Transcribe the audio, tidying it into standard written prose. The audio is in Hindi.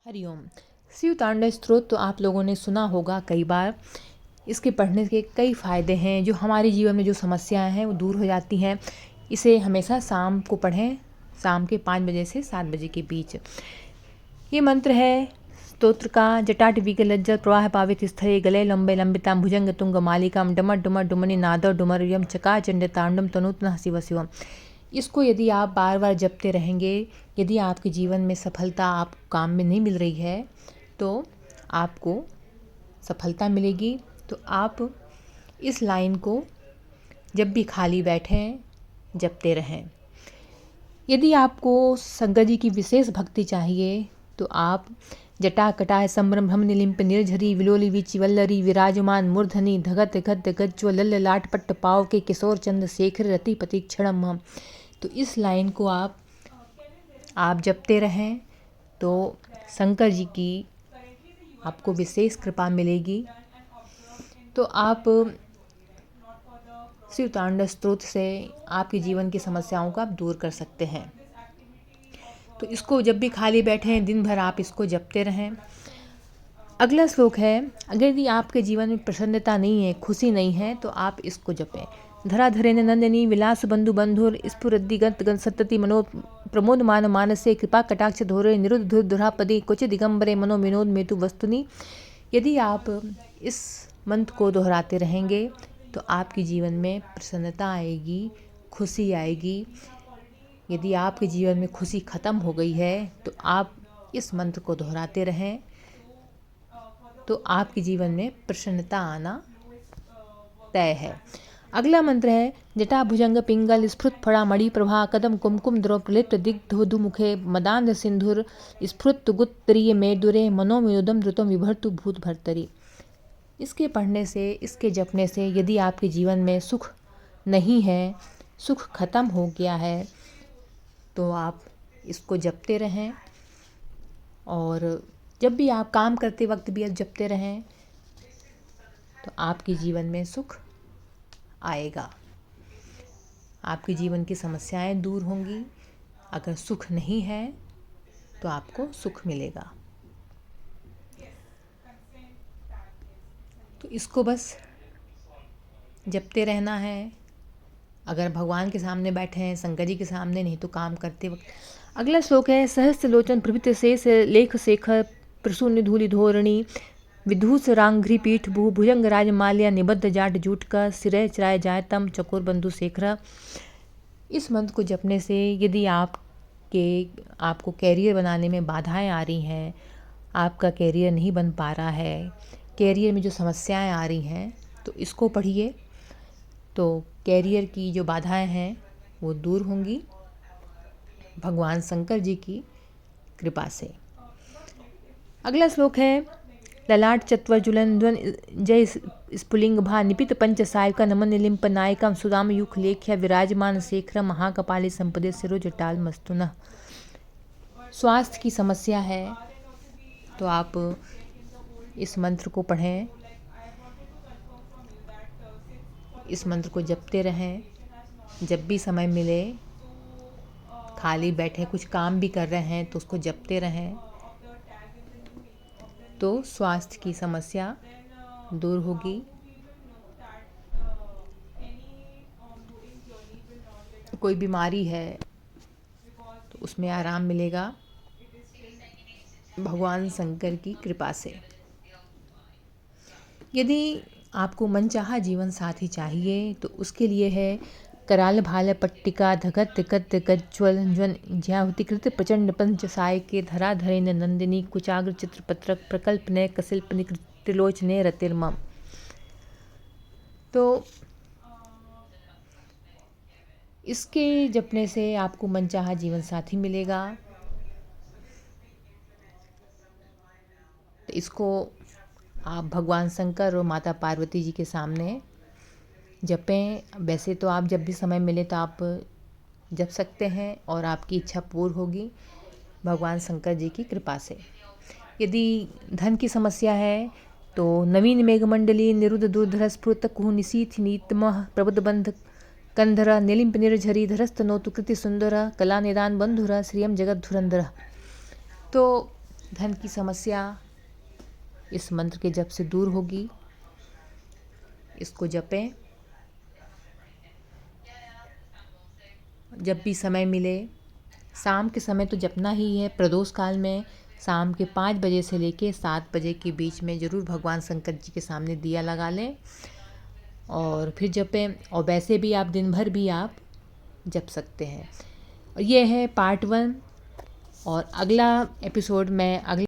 हरिओम। शिव तांडव स्तोत्र तो आप लोगों ने सुना होगा कई बार। इसके पढ़ने के कई फ़ायदे हैं। जो हमारे जीवन में जो समस्याएं हैं वो दूर हो जाती हैं। इसे हमेशा शाम को पढ़ें, शाम के 5 बजे से 7 बजे के बीच। ये मंत्र है स्तोत्र का। जटाटवी के लज्जत प्रवाह पावित स्थले गले लंबे लंबिताम भुजंग तुंग मालिकाम डमर डुमर डुमनी नादर डुमर यम चका चंड तांडम तनुतन शिव शिवम। इसको यदि आप बार बार जपते रहेंगे, यदि आपके जीवन में सफलता आप काम में नहीं मिल रही है तो आपको सफलता मिलेगी। तो आप इस लाइन को जब भी खाली बैठें जपते रहें। यदि आपको शंकर जी की विशेष भक्ति चाहिए तो आप जटा कटाय संभ्रम भ्रम निलिम्प निर्झरी विलोली विचि वल्लरी विराजमान मूर्धनी धगत गद गज्ज्व लल्ल लाट पट्ट पाव के किशोर चंद शेखर रति पति क्षणम। तो इस लाइन को आप जपते रहें तो शंकर जी की आपको विशेष कृपा मिलेगी। तो आप शिव तांडव स्तोत्र से आपके जीवन की समस्याओं को आप दूर कर सकते हैं। तो इसको जब भी खाली बैठें दिन भर आप इसको जपते रहें। अगला श्लोक है, अगर यदि आपके जीवन में प्रसन्नता नहीं है, खुशी नहीं है तो आप इसको जपें। धरा धरेन नंदिनी विलास बंधु बंधुर स्फुरद्दि गंत गंत सतति मनो प्रमोद मान मानसे कृपा कटाक्ष धोरे निरुद्ध धुर दुरापदि कुछ दिगंबरे मनो विनोद मेतु वस्तुनि। यदि आप इस मंत्र को दोहराते रहेंगे तो आपके जीवन में प्रसन्नता आएगी, खुशी आएगी। यदि आपके जीवन में खुशी ख़त्म हो गई है तो आप इस मंत्र को दोहराते रहें तो आपके जीवन में प्रसन्नता आना तय है। अगला मंत्र है, जटा भुजंग पिंगल स्फुट फड़ा मणि प्रभा कदम कुमकुम द्रौपलित दिग्धोधु मुखे मदांध सिंधुर स्फुट गुत्तरीय मेदुरे मनोविनोदम द्रुतम विभर्तु भूत भर्तरी। इसके पढ़ने से, इसके जपने से यदि आपके जीवन में सुख नहीं है, सुख खत्म हो गया है तो आप इसको जपते रहें। और जब भी आप काम करते वक्त भी आप जपते रहें तो आपके जीवन में सुख आएगा, आपके जीवन की समस्याएं दूर होंगी। अगर सुख नहीं है तो आपको सुख मिलेगा। तो इसको बस जपते रहना है। अगर भगवान के सामने बैठे हैं, शंकर जी के सामने, नहीं तो काम करते वक्त। अगला श्लोक है, सहस्त्र लोचन प्रभृत शेष लेख शेखर प्रसून धूलि धोरणी विधूस रांघ्री पीठ भू भुजंग राज माल्या निबद्ध जाट जूट का सिरय चराय जायतम चकोर बंधु शेखरा। इस मंत्र को जपने से यदि आपको कैरियर बनाने में बाधाएं आ रही हैं, आपका कैरियर नहीं बन पा रहा है, कैरियर में जो समस्याएं आ रही हैं, तो इसको पढ़िए तो कैरियर की जो बाधाएं हैं वो दूर होंगी भगवान शंकर जी की कृपा से। अगला श्लोक है, ललाट चत्वरजुलन ध्वन जय स्फुलिंग भा निपित पंच सायका नमन निलिम्प नायकम सुदाम युख लेख्या विराजमान शेखर महाकपाली संपदे सिरो जटाल मस्तुन। स्वास्थ्य की समस्या है तो आप इस मंत्र को पढ़ें, इस मंत्र को जपते रहें। जब भी समय मिले, खाली बैठे कुछ काम भी कर रहे हैं तो उसको जपते रहें तो स्वास्थ्य की समस्या दूर होगी। कोई बीमारी है तो उसमें आराम मिलेगा भगवान शंकर की कृपा से। यदि आपको मनचाहा जीवन साथी चाहिए तो उसके लिए है, कराल भाल पट्टिका धगत तिकत गज्ज्वल ज्वन ज्याहुतिकृत प्रचंड पंच साय के धरा धरेन नंदिनी कुचाग्र चित्रपत्रक प्रकल्पने कशिल्प निकृत त्रिलोचने रतिर्मम। तो इसके जपने से आपको मनचाहा जीवन साथी मिलेगा। तो इसको आप भगवान शंकर और माता पार्वती जी के सामने जपें। वैसे तो आप जब भी समय मिले तो आप जप सकते हैं और आपकी इच्छा पूर्ण होगी भगवान शंकर जी की कृपा से। यदि धन की समस्या है तो नवीन मेघमंडली निरुद्ध दुर्धर स्फुट कुहु निशीथ नीतमः प्रबुद्ध बंध कंधर निलिम्प निर्झरी धरस्त नोतु कृति सुंदर कला निदान बंधुर श्रियम जगत धुरंधर। तो धन की समस्या इस मंत्र के जप से दूर होगी। इसको जपें। जब भी समय मिले, शाम के समय तो जपना ही है। प्रदोष काल में शाम के 5 बजे से लेके 7 बजे के बीच में ज़रूर भगवान शंकर जी के सामने दिया लगा लें और फिर जपें। और वैसे भी आप दिन भर भी आप जप सकते हैं। और ये है पार्ट 1 और अगला एपिसोड मैं अगले